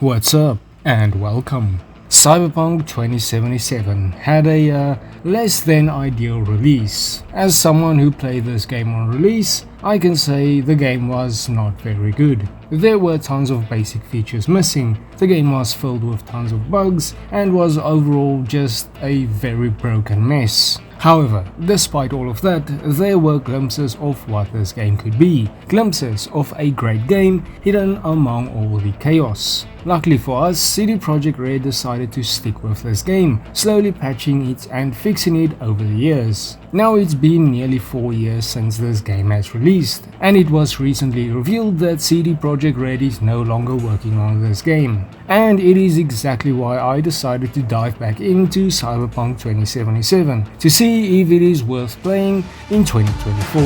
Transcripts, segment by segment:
What's up and welcome. Cyberpunk 2077 had a less than ideal release. As someone who played this game on release, I can say the game was not very good. There were tons of basic features missing, the game was filled with tons of bugs, and was overall just a very broken mess. However, despite all of that, there were glimpses of what this game could be, glimpses of a great game hidden among all the chaos. Luckily for us, CD Projekt Red decided to stick with this game, slowly patching it and fixing it over the years. Now it's been nearly 4 years since this game has released, and it was recently revealed that CD Projekt Red is no longer working on this game. And it is exactly why I decided to dive back into Cyberpunk 2077, to see if it is worth playing in 2024.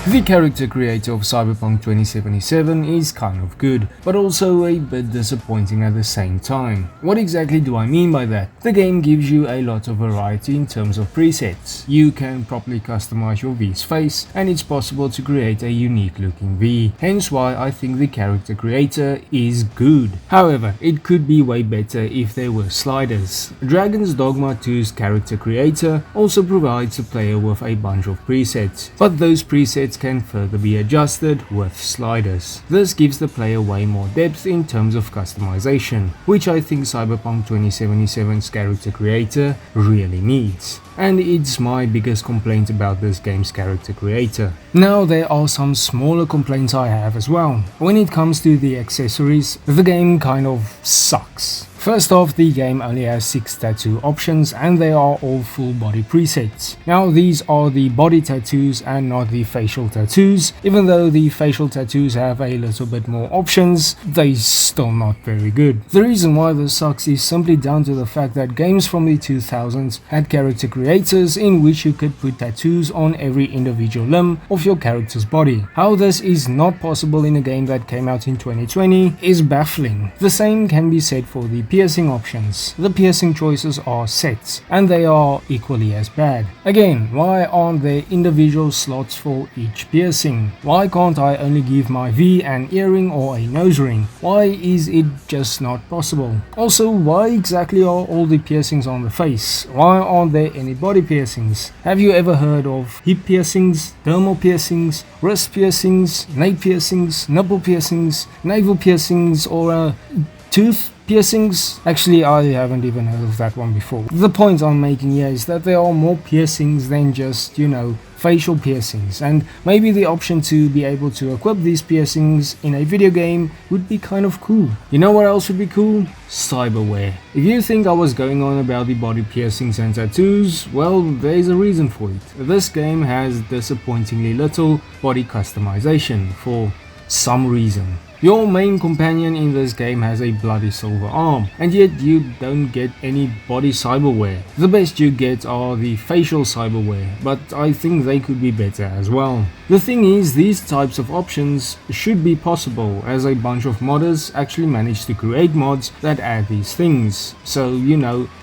The character creator of Cyberpunk 2077 is kind of good, but also a bit disappointing at the same time. What exactly do I mean by that? The game gives you a lot of variety in terms of presets. You can properly customize your V's face, and it's possible to create a unique looking V, hence why I think the character creator is good. However, it could be way better if there were sliders. Dragon's Dogma 2's character creator also provides the player with a bunch of presets, but those presets can further be adjusted with sliders. This gives the player way more depth in terms of customization, which I think Cyberpunk 2077's character creator really needs. And it's my biggest complaint about this game's character creator. Now there are some smaller complaints I have as well. When it comes to the accessories, the game kind of sucks. First off, the game only has 6 tattoo options and they are all full body presets. Now these are the body tattoos and not the facial tattoos. Even though the facial tattoos have a little bit more options, they're still not very good. The reason why this sucks is simply down to the fact that games from the 2000s had character creators in which you could put tattoos on every individual limb of your character's body. How this is not possible in a game that came out in 2020 is baffling. The same can be said for the piercing options. The piercing choices are set, and they are equally as bad. Again, why aren't there individual slots for each piercing? Why can't I only give my V an earring or a nose ring? Why is it just not possible? Also, why exactly are all the piercings on the face? Why aren't there any body piercings? Have you ever heard of hip piercings, dermal piercings, wrist piercings, nape piercings, nipple piercings, navel piercings, or tooth piercings? Actually, I haven't even heard of that one before. The point I'm making here is that there are more piercings than just, facial piercings, and maybe the option to be able to equip these piercings in a video game would be kind of cool. You know what else would be cool? Cyberware. If you think I was going on about the body piercings and tattoos, well, there's a reason for it. This game has disappointingly little body customization for some reason. Your main companion in this game has a bloody silver arm, and yet you don't get any body cyberware. The best you get are the facial cyberware, but I think they could be better as well. The thing is, these types of options should be possible, as a bunch of modders actually manage to create mods that add these things. So,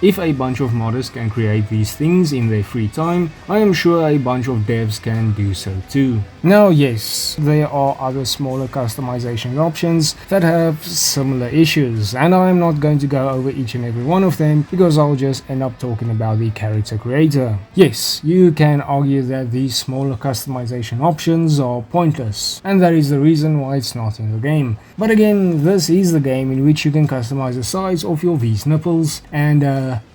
if a bunch of modders can create these things in their free time, I am sure a bunch of devs can do so too. Now yes, there are other smaller customization options that have similar issues, and I'm not going to go over each and every one of them because I'll just end up talking about the character creator. Yes, you can argue that these smaller customization options are pointless, and that is the reason why it's not in the game. But again, this is the game in which you can customize the size of your V's nipples and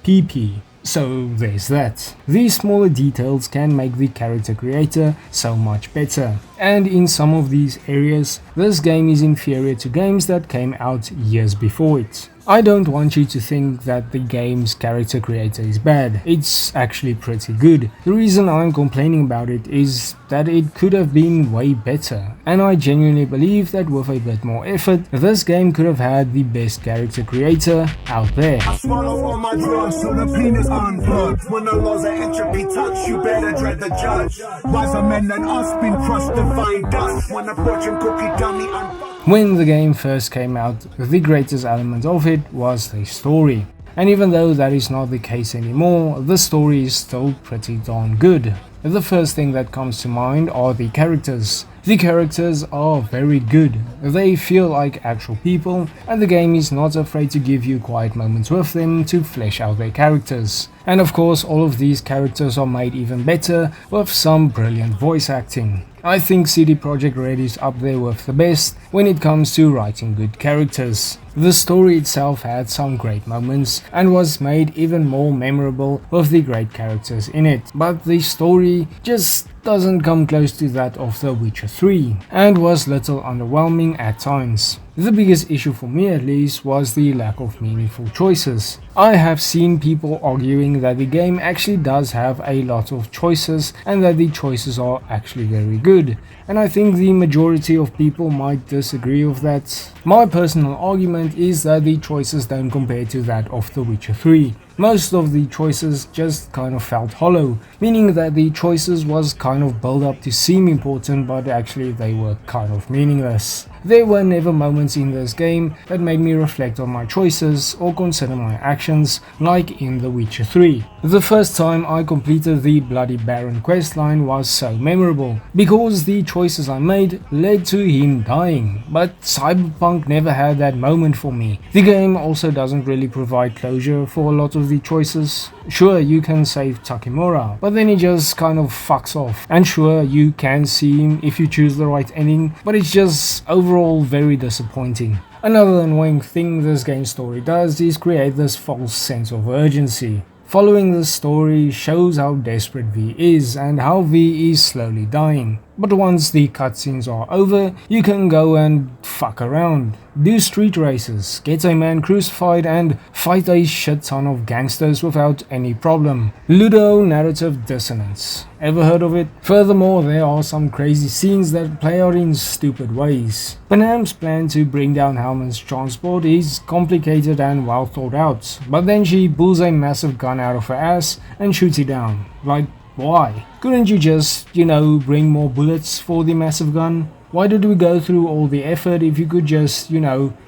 PP. So there's that. These smaller details can make the character creator so much better. And in some of these areas, this game is inferior to games that came out years before it. I don't want you to think that the game's character creator is bad. It's actually pretty good. The reason I'm complaining about it is that it could have been way better, and I genuinely believe that with a bit more effort, this game could have had the best character creator out there. I swallow all my drugs so the penis unplugged. When the laws of entropy touch, you better dread the judge. Wiser men than us been crushed to find dust. When a fortune cookie dummy unfucked. When the game first came out, the greatest element of it was the story. and even though that is not the case anymore, the story is still pretty darn good. The first thing that comes to mind are the characters. The characters are very good, they feel like actual people, and the game is not afraid to give you quiet moments with them to flesh out their characters. And of course, all of these characters are made even better with some brilliant voice acting. I think CD Projekt Red is up there with the best when it comes to writing good characters. The story itself had some great moments and was made even more memorable with the great characters in it, but the story just doesn't come close to that of The Witcher 3 and was little underwhelming at times. The biggest issue for me at least was the lack of meaningful choices. I have seen people arguing that the game actually does have a lot of choices and that the choices are actually very good, and I think the majority of people might disagree with that. My personal argument is that the choices don't compare to that of The Witcher 3. Most of the choices just kind of felt hollow, meaning that the choices was kind of built up to seem important, but actually they were kind of meaningless. There were never moments in this game that made me reflect on my choices or consider my actions, like in The Witcher 3. The first time I completed the Bloody Baron questline was so memorable, because the choices I made led to him dying, but Cyberpunk never had that moment for me. The game also doesn't really provide closure for a lot of the choices. Sure, you can save Takemura, but then he just kind of fucks off. And sure, you can see him if you choose the right ending, but it's just overall very disappointing. Another annoying thing this game's story does is create this false sense of urgency. Following this story shows how desperate V is and how V is slowly dying. But once the cutscenes are over, you can go and fuck around, do street races, get a man crucified and fight a shit ton of gangsters without any problem. Ludo-narrative dissonance. Ever heard of it? Furthermore, there are some crazy scenes that play out in stupid ways. Panam's plan to bring down Hellman's transport is complicated and well thought out, but then she pulls a massive gun out of her ass and shoots it down. Like, why? Couldn't you just, bring more bullets for the massive gun? Why did we go through all the effort if you could just,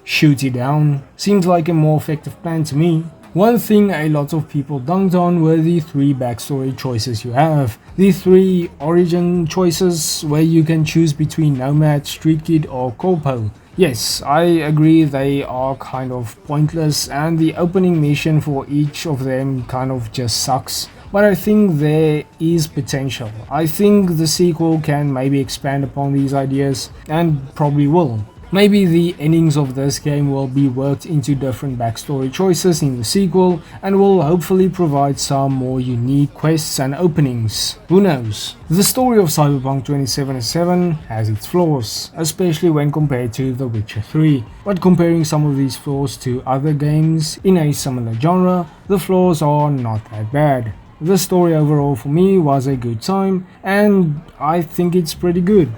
shoot it down? Seems like a more effective plan to me. One thing a lot of people dunked on were the 3 backstory choices you have. The 3 origin choices where you can choose between Nomad, Street Kid or Corpo. Yes, I agree they are kind of pointless and the opening mission for each of them kind of just sucks. But I think there is potential. I think the sequel can maybe expand upon these ideas, and probably will. Maybe the endings of this game will be worked into different backstory choices in the sequel, and will hopefully provide some more unique quests and openings. Who knows? The story of Cyberpunk 2077 has its flaws, especially when compared to The Witcher 3. But comparing some of these flaws to other games in a similar genre, the flaws are not that bad. The story overall for me was a good time, and I think it's pretty good.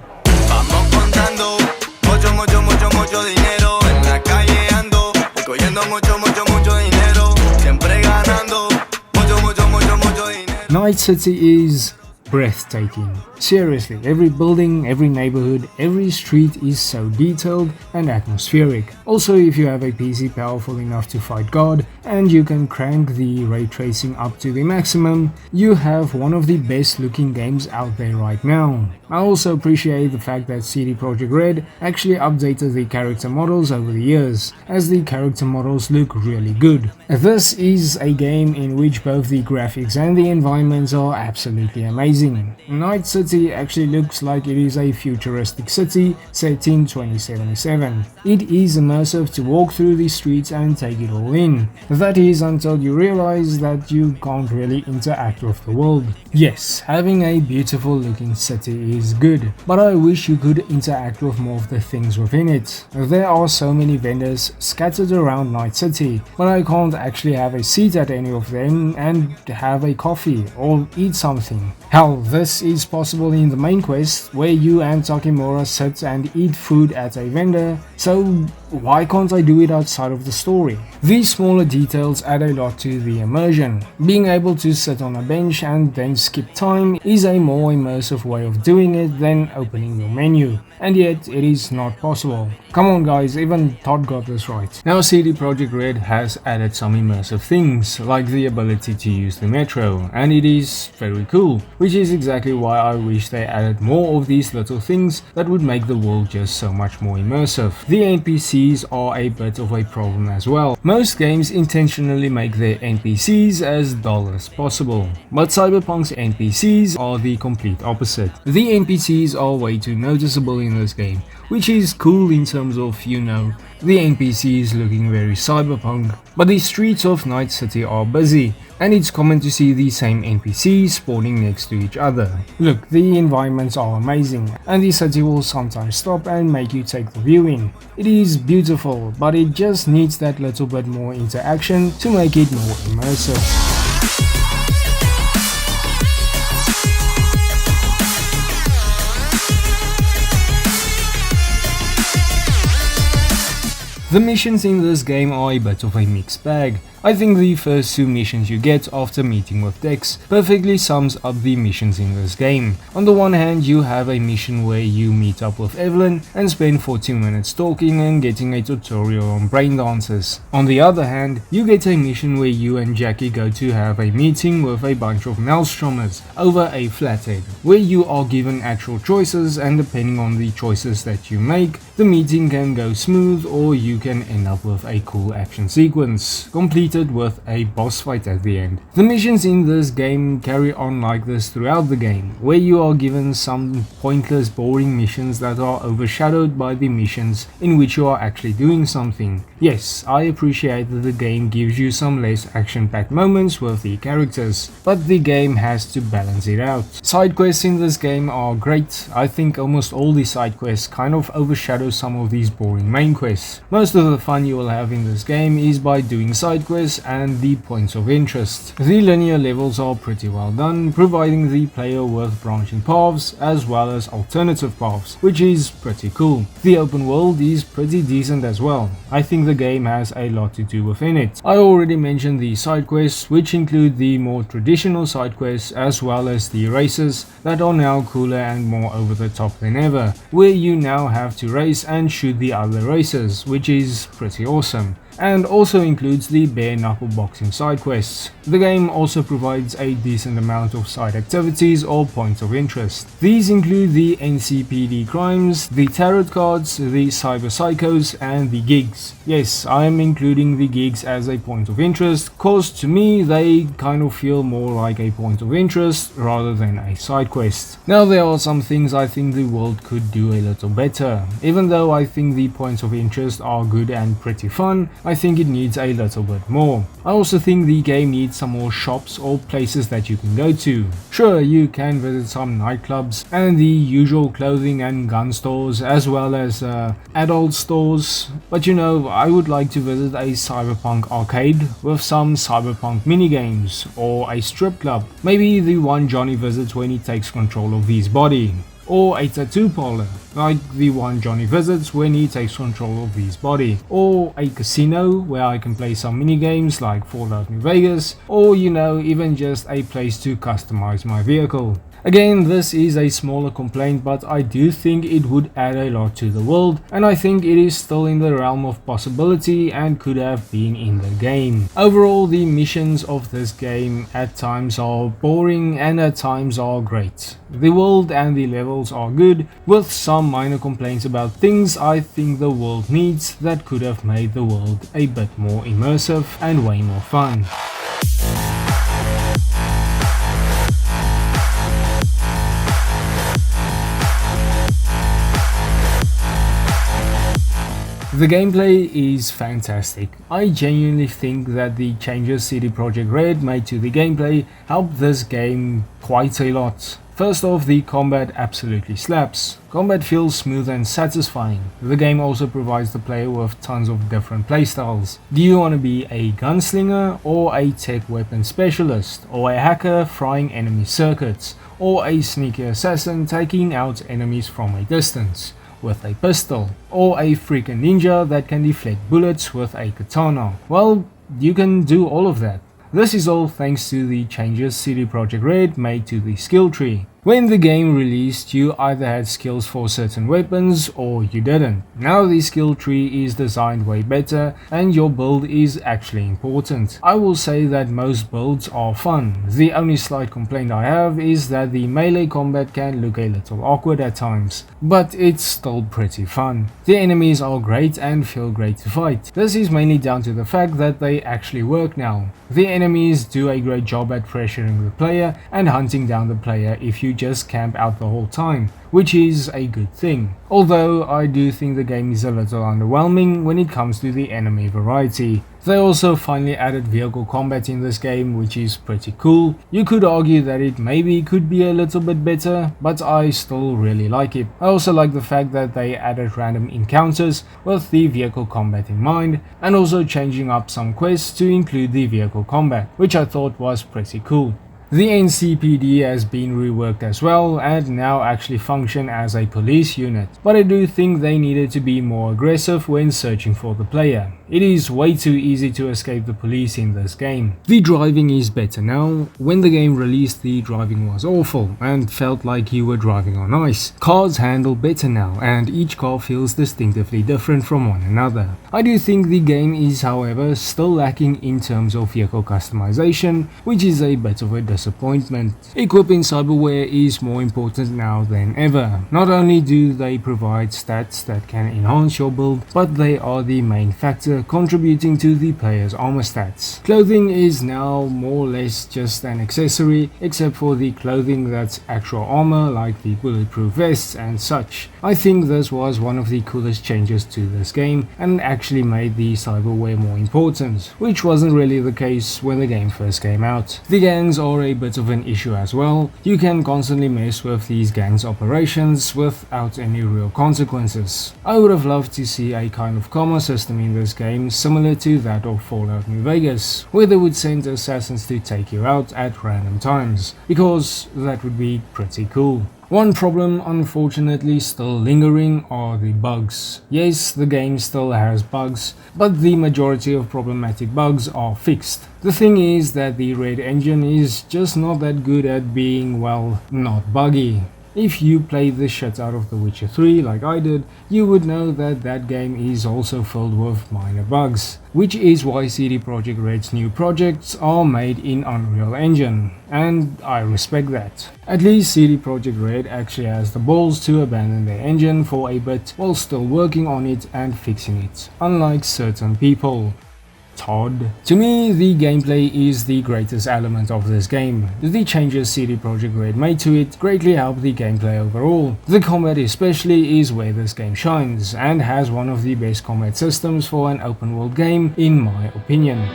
Night City is breathtaking. Seriously, every building, every neighborhood, every street is so detailed and atmospheric. Also, if you have a PC powerful enough to fight God and you can crank the ray tracing up to the maximum, you have one of the best looking games out there right now. I also appreciate the fact that CD Projekt Red actually updated the character models over the years, as the character models look really good. This is a game in which both the graphics and the environments are absolutely amazing. Night City actually looks like it is a futuristic city set in 2077. It is immersive to walk through the streets and take it all in. That is until you realize that you can't really interact with the world. Yes, having a beautiful looking city is good, but I wish you could interact with more of the things within it. There are so many vendors scattered around Night City, but I can't actually have a seat at any of them and have a coffee or eat something. Hell, this is possible in the main quest, where you and Takemura sit and eat food at a vendor, so why can't I do it outside of the story? These smaller details add a lot to the immersion. Being able to sit on a bench and then skip time is a more immersive way of doing it than opening your menu, and yet it is not possible. Come on guys, even Todd got this right. Now CD Projekt Red has added some immersive things, like the ability to use the metro, and it is very cool, which is exactly why I wish they added more of these little things that would make the world just so much more immersive. The NPCs are a bit of a problem as well. Most games intentionally make their NPCs as dull as possible, but Cyberpunk's NPCs are the complete opposite. The NPCs are way too noticeable in this game, which is cool in terms of, you know, the NPCs looking very cyberpunk, but the streets of Night City are busy, and it's common to see the same NPCs spawning next to each other. Look, the environments are amazing, and the city will sometimes stop and make you take the view in. It is beautiful, but it just needs that little bit more interaction to make it more immersive. The missions in this game are a bit of a mixed bag. I think the first two missions you get after meeting with Dex perfectly sums up the missions in this game. On the one hand, you have a mission where you meet up with Evelyn and spend 40 minutes talking and getting a tutorial on brain dances. On the other hand, you get a mission where you and Jackie go to have a meeting with a bunch of Maelstrommers over a flathead, where you are given actual choices, and depending on the choices that you make, the meeting can go smooth or you can end up with a cool action sequence, complete with a boss fight at the end. The missions in this game carry on like this throughout the game, where you are given some pointless, boring missions that are overshadowed by the missions in which you are actually doing something. Yes, I appreciate that the game gives you some less action-packed moments with the characters, but the game has to balance it out. Side quests in this game are great. I think almost all the side quests kind of overshadow some of these boring main quests. Most of the fun you will have in this game is by doing side quests and the points of interest. The linear levels are pretty well done, providing the player with branching paths as well as alternative paths, which is pretty cool. The open world is pretty decent as well. I think the game has a lot to do within it. I already mentioned the side quests, which include the more traditional side quests as well as the races that are now cooler and more over the top than ever, where you now have to race and shoot the other racers, which is pretty awesome, and also includes the bare knuckle boxing side quests. The game also provides a decent amount of side activities or points of interest. These include the NCPD crimes, the tarot cards, the cyber psychos, and the gigs. Yes, I am including the gigs as a point of interest, cause to me they kind of feel more like a point of interest rather than a side quest. Now there are some things I think the world could do a little better. Even though I think the points of interest are good and pretty fun, I think it needs a little bit more. I also think the game needs some more shops or places that you can go to. Sure, you can visit some nightclubs and the usual clothing and gun stores as well as adult stores, but you know, I would like to visit a Cyberpunk arcade with some Cyberpunk minigames, or a strip club, maybe the one Johnny visits when he takes control of his body, or a tattoo parlor, like the one Johnny visits when he takes control of his body, or a casino where I can play some minigames like Fallout New Vegas, or you know, even just a place to customize my vehicle. Again, this is a smaller complaint, but I do think it would add a lot to the world, and I think it is still in the realm of possibility and could have been in the game. Overall, the missions of this game at times are boring and at times are great. The world and the levels are good, with some minor complaints about things I think the world needs that could have made the world a bit more immersive and way more fun. The gameplay is fantastic. I genuinely think that the changes CD Projekt Red made to the gameplay helped this game quite a lot. First off, the combat absolutely slaps. Combat feels smooth and satisfying. The game also provides the player with tons of different playstyles. Do you want to be a gunslinger, or a tech weapon specialist, or a hacker frying enemy circuits, or a sneaky assassin taking out enemies from a distance? with a pistol, or a freaking ninja that can deflect bullets with a katana. Well, you can do all of that. This is all thanks to the changes CD Projekt Red made to the skill tree. When the game released, you either had skills for certain weapons or you didn't. Now the skill tree is designed way better and your build is actually important. I will say that most builds are fun. The only slight complaint I have is that the melee combat can look a little awkward at times, but it's still pretty fun. The enemies are great and feel great to fight. This is mainly down to the fact that they actually work now. The enemies do a great job at pressuring the player and hunting down the player if you just camp out the whole time, which is a good thing. Although I do think the game is a little underwhelming when it comes to the enemy variety. They also finally added vehicle combat in this game, which is pretty cool. You could argue that it maybe could be a little bit better, but I still really like it. I also like the fact that they added random encounters with the vehicle combat in mind, and also changing up some quests to include the vehicle combat, which I thought was pretty cool. The NCPD has been reworked as well and now actually function as a police unit, but I do think they needed to be more aggressive when searching for the player. It is way too easy to escape the police in this game. The driving is better now. When the game released, the driving was awful and felt like you were driving on ice. Cars handle better now and each car feels distinctively different from one another. I do think the game is, however, still lacking in terms of vehicle customization, which is a bit of a disappointment. Equipping cyberware is more important now than ever. Not only do they provide stats that can enhance your build, but they are the main factor contributing to the player's armor stats. Clothing is now more or less just an accessory, except for the clothing that's actual armor like the bulletproof vests and such. I think this was one of the coolest changes to this game and actually made the cyberware more important, which wasn't really the case when the game first came out. The gangs are a bit of an issue as well. You can constantly mess with these gangs' operations without any real consequences. I would have loved to see a kind of karma system in this game similar to that of Fallout New Vegas, where they would send assassins to take you out at random times, because that would be pretty cool. One problem unfortunately still lingering are the bugs. Yes, the game still has bugs, but the majority of problematic bugs are fixed. The thing is that the Red engine is just not that good at being, well, not buggy. If you played the shit out of The Witcher 3 like I did, you would know that that game is also filled with minor bugs, which is why CD Projekt Red's new projects are made in Unreal Engine, and I respect that. At least CD Projekt Red actually has the balls to abandon their engine for a bit while still working on it and fixing it, unlike certain people. Todd. To me, the gameplay is the greatest element of this game. The changes CD Projekt Red made to it greatly help the gameplay overall. The combat especially is where this game shines, and has one of the best combat systems for an open world game in my opinion.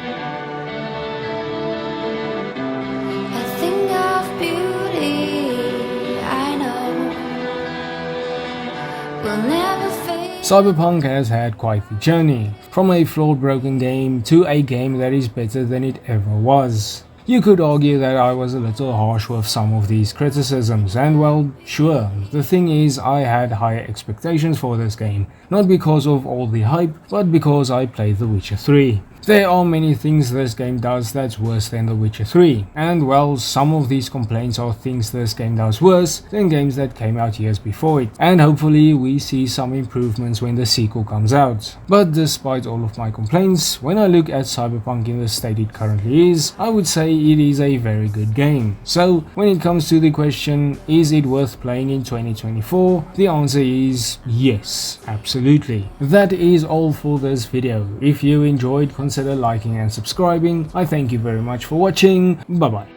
Cyberpunk has had quite the journey, from a flawed broken game to a game that is better than it ever was. You could argue that I was a little harsh with some of these criticisms, and well, sure, the thing is I had higher expectations for this game, not because of all the hype, but because I played The Witcher 3. There are many things this game does that's worse than The Witcher 3, and well, some of these complaints are things this game does worse than games that came out years before it, and hopefully we see some improvements when the sequel comes out. But despite all of my complaints, when I look at Cyberpunk in the state it currently is, I would say it is a very good game. So when it comes to the question, is it worth playing in 2024? The answer is yes, absolutely. That is all for this video. If you enjoyed, consider liking and subscribing. I thank you very much for watching. Bye bye.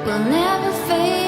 Will never fade.